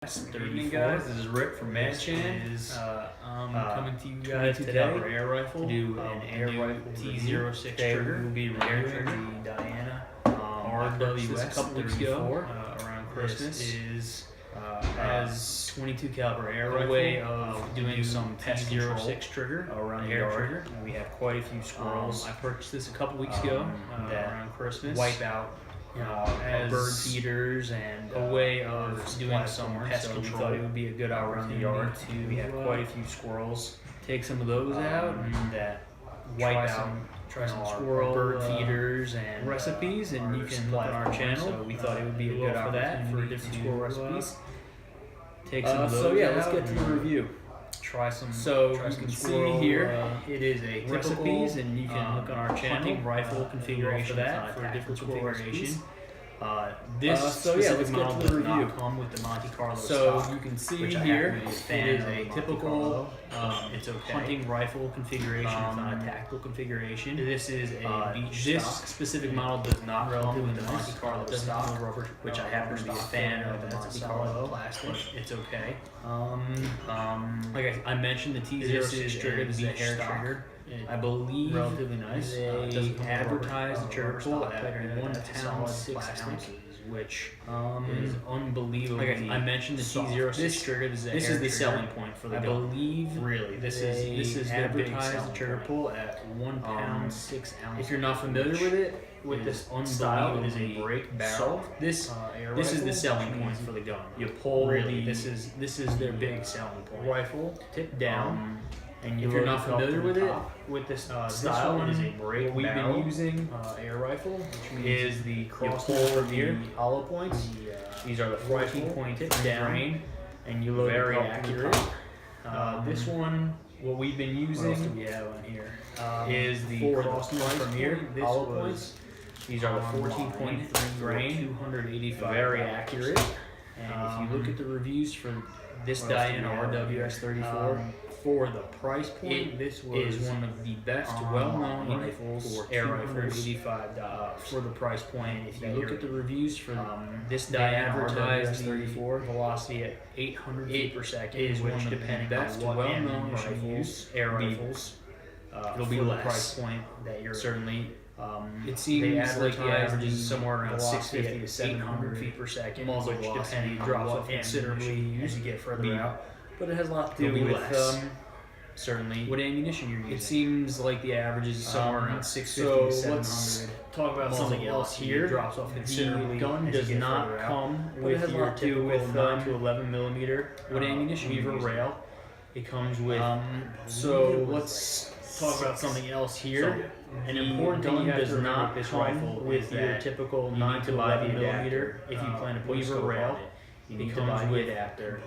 Good evening, guys. This is Rick from Madchan. I'm coming to you guys today air rifle to do an air rifle T06 trigger. We'll be reviewing the Diana RWS a couple weeks ago around Christmas. This is as 22 caliber air rifle. Way of doing some T06 trigger around the air trigger. We have quite a few squirrels. I purchased this a couple weeks ago around Christmas. Wipe out as bird feeders and a way of doing some pest control. We thought it would be a good around the yard too. We have quite a few squirrels. Take some of those out that wipe out. Try some squirrel bird feeders and recipes, and you can look on our channel. So we thought it would be a good opportunity for different squirrel recipes. Take some of those. So yeah, out let's get to the review. Try some. So you can squirrel, see here, it is a recipes, and you can look on our channel. Hunting rifle configuration for that for different configuration. This specific model does not come with the Monte Carlo stock, you can see which here, it is a typical it's okay. Hunting rifle configuration. It's not a tactical configuration. This is a beach this stock. Specific model does not come with the Monte Carlo stock, which I happen to be a fan of the Monte Carlo plastic. It's okay. Like I mentioned, the T06 trigger is a hair trigger. I believe relatively nice. They advertise the trigger pull at 1 pound 6 ounces, which is unbelievable. Like I mentioned, the T06 trigger. This is the selling point for the gun. I believe really this is advertised the trigger pull at 1 pound 6 ounces. If you're not familiar with it, with this style, it is a break barrel. This is the selling point for the gun. You pull really. This is their big selling point. Rifle tip down. And if you're not familiar with it, with this style, it is a break we've barrel. been using Air rifle, which is the cross from here, hollow points. These are the 14-point tip down, grain, and you load very accurate. This one, what we've been using, what else do we have on here? Is the cross from here, hollow points. These are the 14.3 grain, 285. Very accurate. And if you look at the reviews for this Diana RWS 34. For the price point, this is one of the best well-known rifles for air rifles. $85 for the price point. If you look at the reviews for this Diana RWS 34 velocity at 800 feet per second, is which depending on what well-known rifles, air rifles, it'll be the price point that you're certainly. It seems like the average is somewhere around 650 to 700 feet per second, which depending drops off considerably as you get further out. But it has a lot to do with certainly what ammunition you're using. It seems like the average is somewhere around 650 to 700. Let's talk about something else here. It drops off considerably. The gun does not come with your typical 9 to 11 millimeter wood ammunition. Beaver rail. It comes with. So let's talk about something else here. An important thing does not this rifle with your typical 9 to 11 millimeter. If you plan to put Beaver rail. You need to buy the adapter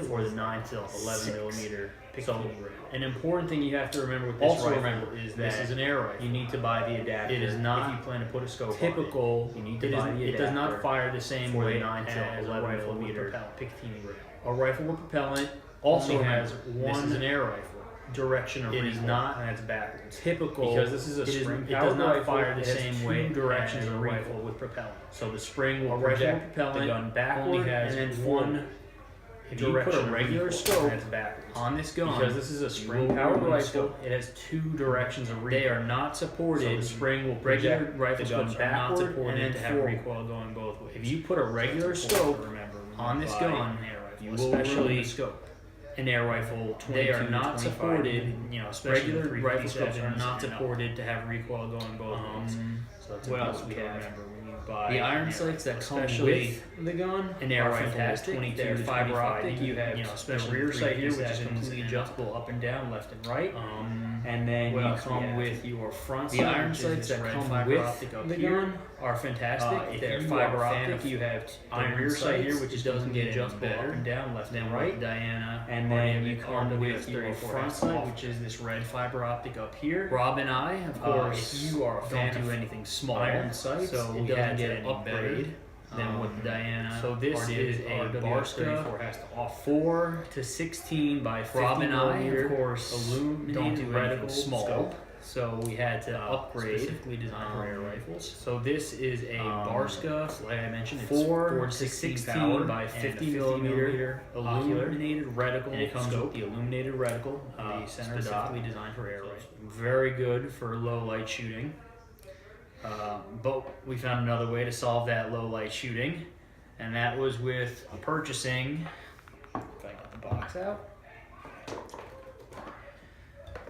for the 9 to 11 millimeter. So, an important thing you have to remember with this rifle is that this is an air rifle. You need to buy the adapter. It is not, if you plan to put a scope typical. You need to buy the adapter. It does not fire the same way 9 to 11 millimeter Picatinny rail. A rifle with propellant also has one. This is an air rifle. Direction of recoil. It is not, and it's backwards. Typical, because this is a spring. It does not fire the same way. Directions of rifle with propellant. So the spring will project the gun backward, only has and then one. If you put a regular scope on this gun, because this is a spring-powered rifle, it has 2 directions of recoil. They are not supported. So the spring will project the gun backward, and then to have recoil going both ways. If you put a regular scope on this gun, you will especially scope. An air rifle, they are not supported. You know, regular rifle scopes are not supported to have recoil going both ways. So that's what else we have. The iron sights that come with the gun, an air rifle, fantastic. They're fiber optic. You have, the rear sight here, which is completely adjustable up and down, left and right. And then you come with your front sight. The iron sights that come with the gun are fantastic. They're fiber optic. You have iron rear sight here, which doesn't get adjustable up and down, left and right. Diana, and then you come with your front sight, which is this red fiber optic up here. Rob and I, of course, if you are a fan of anything small, iron sights, so it doesn't get any better than what the Diana. So this is a Barska has to off 4 to 16 by 50 millimeter, of course, illuminated reticle small. So we had to upgrade, specifically designed for air rifles. So this is a Barska, like I mentioned, it's 4 to 16 by 50 millimeter illuminated reticle, and it comes with the illuminated reticle, the center specifically designed for air rifles. Very good for low light shooting. But we found another way to solve that low light shooting, and that was with purchasing, if I get the box out,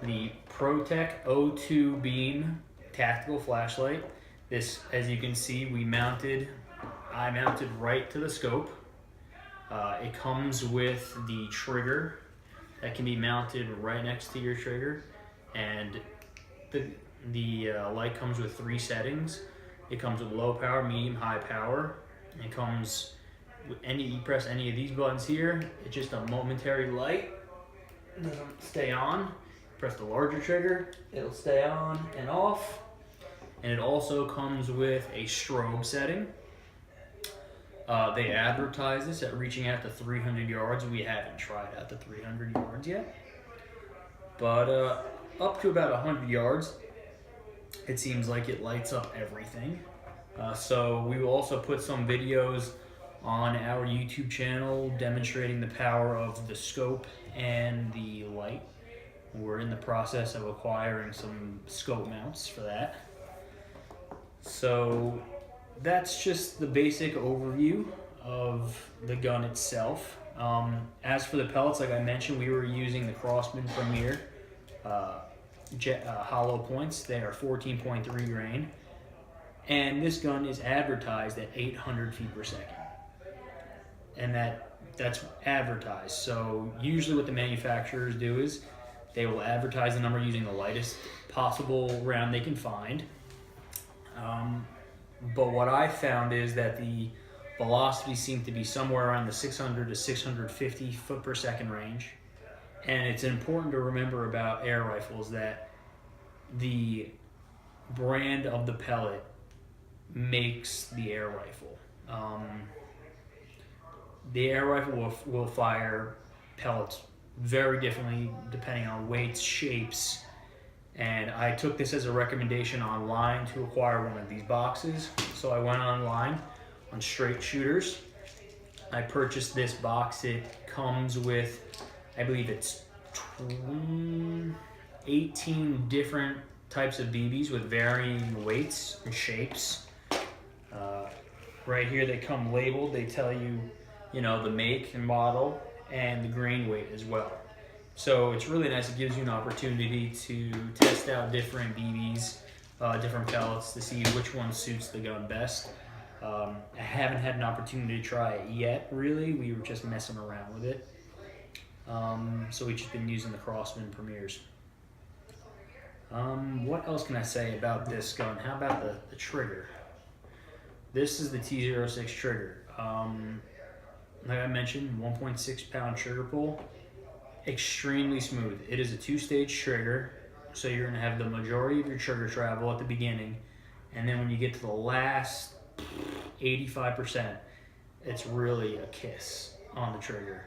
the ProTech O2 beam tactical flashlight. This, as you can see, I mounted right to the scope. It comes with the trigger that can be mounted right next to your trigger, and the light comes with 3 settings. It comes with low power, medium, high power. It comes with you press any of these buttons here, it's just a momentary light. It doesn't stay on. Press the larger trigger, it'll stay on and off. And it also comes with a strobe setting. They advertise this at reaching out to 300 yards. We haven't tried out to 300 yards yet. But up to about 100 yards, it seems like it lights up everything. So we will also put some videos on our YouTube channel demonstrating the power of the scope and the light. We're in the process of acquiring some scope mounts for that. So that's just the basic overview of the gun itself. As for the pellets, like I mentioned, we were using the Crosman Premier hollow points. They are 14.3 grain. And this gun is advertised at 800 feet per second. And that's advertised. So usually what the manufacturers do is they will advertise the number using the lightest possible round they can find. But what I found is that the velocity seemed to be somewhere around the 600 to 650 foot per second range. And it's important to remember about air rifles that the brand of the pellet makes the air rifle. The air rifle will fire pellets very differently depending on weights, shapes, and I took this as a recommendation online to acquire one of these boxes. So I went online on Straight Shooters. I purchased this box. It comes with, I believe it's 18 different types of BBs with varying weights and shapes. Right here they come labeled. They tell you, the make and model and the grain weight as well. So it's really nice. It gives you an opportunity to test out different BBs, different pellets to see which one suits the gun best. I haven't had an opportunity to try it yet, really. We were just messing around with it. So we've just been using the Crosman Premiers. What else can I say about this gun? How about the trigger? This is the T06 trigger. Like I mentioned, 1.6 pound trigger pull. Extremely smooth. It is a 2-stage trigger, so you're going to have the majority of your trigger travel at the beginning, and then when you get to the last 85%, it's really a kiss on the trigger,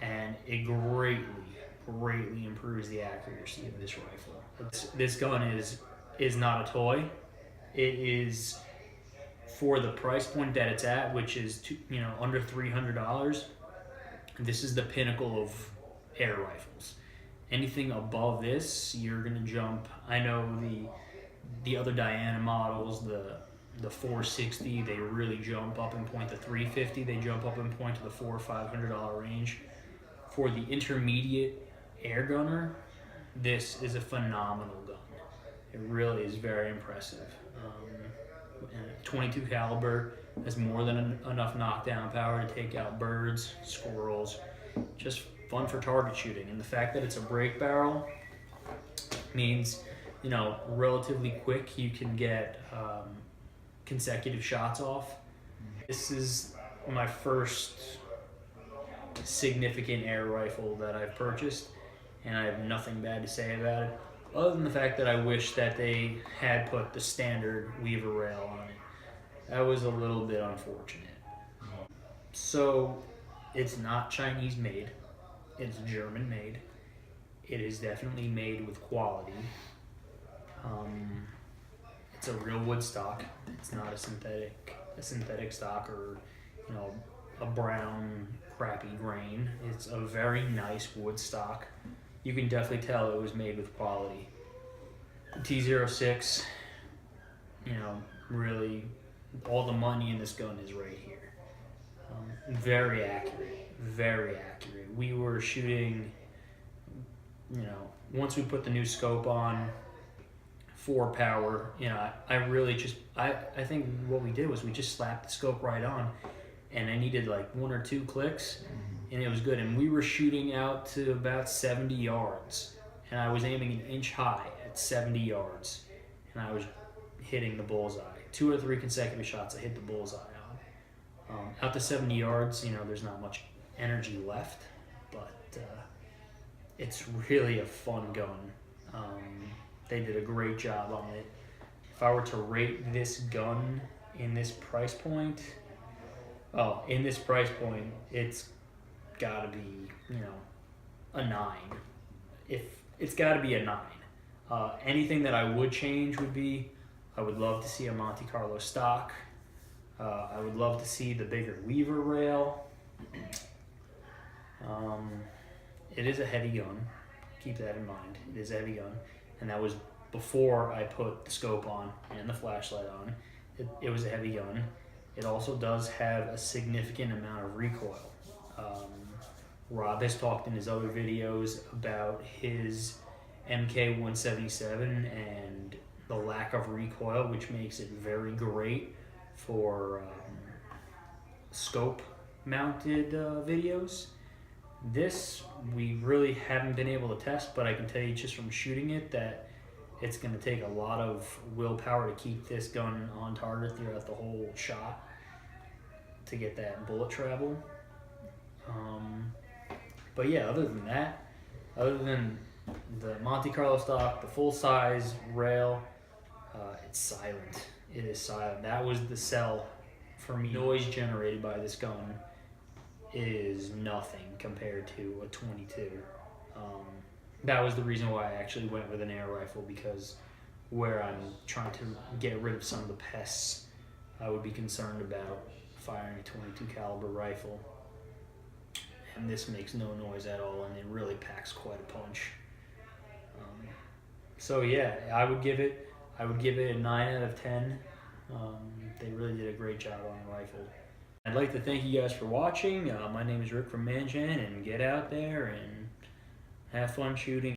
and it greatly improves the accuracy of this rifle. This gun is not a toy. It is, for the price point that it's at, which is under $300. This is the pinnacle of air rifles. Anything above this, you're gonna jump. I know the other Diana models, the 460, they really jump up in point. The 350, they jump up in point to the $400 or $500 range. For the intermediate air gunner, this is a phenomenal gun. It really is very impressive. 22 caliber has more than enough knockdown power to take out birds, squirrels, just fun for target shooting. And the fact that it's a break barrel means, relatively quick you can get consecutive shots off. This is my first significant air rifle that I've purchased, and I have nothing bad to say about it, other than the fact that I wish that they had put the standard Weaver rail on it. That was a little bit unfortunate. So it's not Chinese made, it's German made. It is definitely made with quality. It's a real wood stock. It's not a synthetic stock or, you know, a brown crappy grain. It's a very nice wood stock. You can definitely tell it was made with quality. T06, you know, really all the money in this gun is right here. Very accurate, very accurate. We were shooting, you know, once we put the new scope on, 4 power, you know, I really just, I think what we did was we just slapped the scope right on, and I needed like 1 or 2 clicks, and it was good. And we were shooting out to about 70 yards, and I was aiming an inch high at 70 yards, and I was hitting the bullseye. 2 or 3 consecutive shots, I hit the bullseye on. Out to 70 yards, you know, there's not much energy left, but it's really a fun gun. They did a great job on it. If I were to rate this gun in this price point, it's gotta be, you know, a 9. It's gotta be a 9. Anything that I would change would be, I would love to see a Monte Carlo stock. I would love to see the bigger lever rail. It is a heavy gun. Keep that in mind. It is a heavy gun. And that was before I put the scope on and the flashlight on. It was a heavy gun. It also does have a significant amount of recoil. Rob has talked in his other videos about his MK177 and the lack of recoil, which makes it very great for scope mounted videos. This we really haven't been able to test, but I can tell you just from shooting it that it's going to take a lot of willpower to keep this gun on target throughout the whole shot to get that bullet travel. But yeah, other than that, other than the Monte Carlo stock, the full size rail, it's silent. It is silent. That was the sell for me. Noise generated by this gun is nothing compared to a 22. That was the reason why I actually went with an air rifle, because where I'm trying to get rid of some of the pests, I would be concerned about firing a 22 caliber rifle. And this makes no noise at all, and it really packs quite a punch. So yeah, I would give it a 9 out of 10. They really did a great job on the rifle. I'd like to thank you guys for watching. My name is Rick from Manjan, and get out there and have fun shooting.